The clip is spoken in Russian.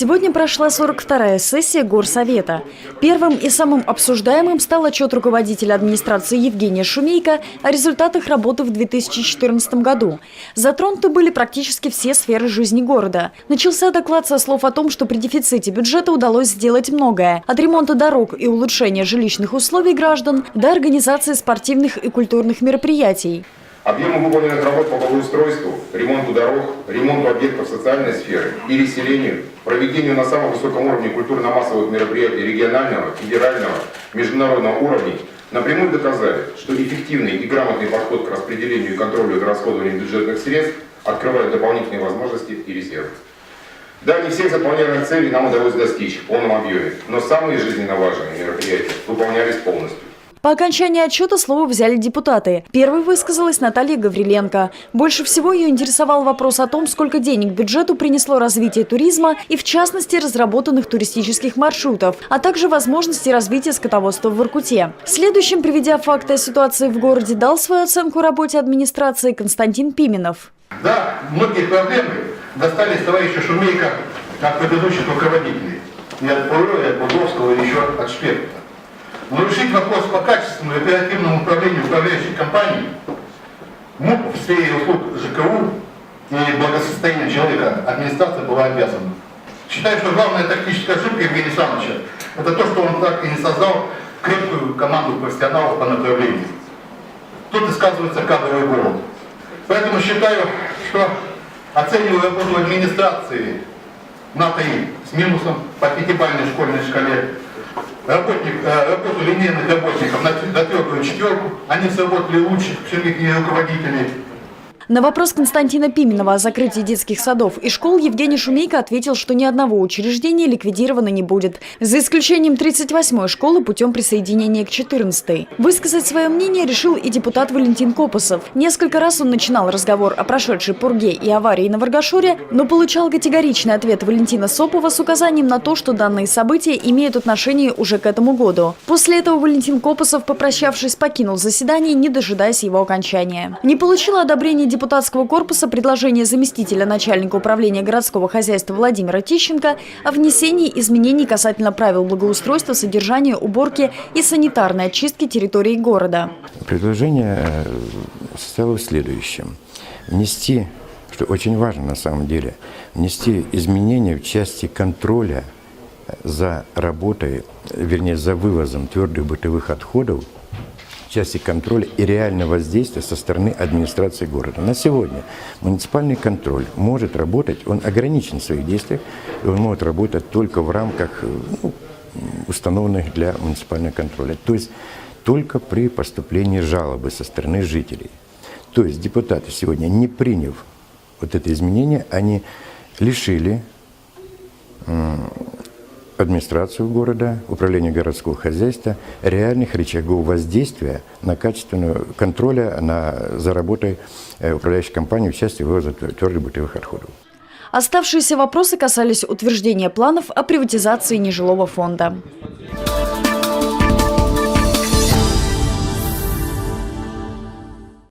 Сегодня прошла 42-я сессия Горсовета. Первым и самым обсуждаемым стал отчет руководителя администрации Евгения Шумейко о результатах работы в 2014 году. Затронуты были практически все сферы жизни города. Начался доклад со слов о том, что при дефиците бюджета удалось сделать многое. От ремонта дорог и улучшения жилищных условий граждан до организации спортивных и культурных мероприятий. Объемы выполненных работ по благоустройству, ремонту дорог, ремонту объектов социальной сферы и переселению, проведению на самом высоком уровне культурно-массовых мероприятий регионального, федерального, международного уровней напрямую доказали, что эффективный и грамотный подход к распределению и контролю за расходованием бюджетных средств открывает дополнительные возможности и резервы. Да, не всех запланированных целей нам удалось достичь в полном объеме, но самые жизненно важные мероприятия выполнялись полностью. По окончании отчета слово взяли депутаты. Первой высказалась Наталья Гавриленко. Больше всего ее интересовал вопрос о том, сколько денег бюджету принесло развитие туризма и, в частности, разработанных туристических маршрутов, а также возможности развития скотоводства в Воркуте. Следующим, приведя факты о ситуации в городе, дал свою оценку работе администрации Константин Пименов. Да, многие проблемы достались товарищу Шумейко от предыдущих руководителей. И от Пурева, и от Будовского, и еще от Шпекта. Но решить вопрос по качественному и оперативному управлению управляющей компанией в сфере услуг ЖКУ и благосостояния человека администрация была обязана. Считаю, что главная тактическая ошибка Евгения Александровича – это то, что он так и не создал крепкую команду профессионалов по направлению. Тут и сказывается кадровый голод. Поэтому считаю, что оценивая работу администрации на 3 с минусом по 5-бальной школьной шкале, работу линейных работников на 3-ю, 4, они сработали лучше, чем их руководители. На вопрос Константина Пименова о закрытии детских садов и школ Евгений Шумейко ответил, что ни одного учреждения ликвидировано не будет, за исключением 38-й школы путем присоединения к 14-й. Высказать свое мнение решил и депутат Валентин Копосов. Несколько раз он начинал разговор о прошедшей пурге и аварии на Варгашоре, но получал категоричный ответ Валентина Сопова с указанием на то, что данные события имеют отношение уже к этому году. После этого Валентин Копосов, попрощавшись, покинул заседание, не дожидаясь его окончания. Не получила одобрения депутатского корпуса предложение заместителя начальника управления городского хозяйства Владимира Тищенко о внесении изменений касательно правил благоустройства, содержания, уборки и санитарной очистки территории города. Предложение состояло в следующем. Внести, что очень важно на самом деле, внести изменения в части контроля за работой, вернее за вывозом твердых бытовых отходов, части контроля и реального воздействия со стороны администрации города. На сегодня муниципальный контроль может работать, он ограничен в своих действиях, и он может работать только в рамках установленных для муниципального контроля. То есть только при поступлении жалобы со стороны жителей. То есть депутаты сегодня, не приняв вот это изменение, они лишили администрацию города, управление городского хозяйства реальных рычагов воздействия на качественного контроля за работой управляющей компании в части вывоза твердых бытовых отходов. Оставшиеся вопросы касались утверждения планов о приватизации нежилого фонда.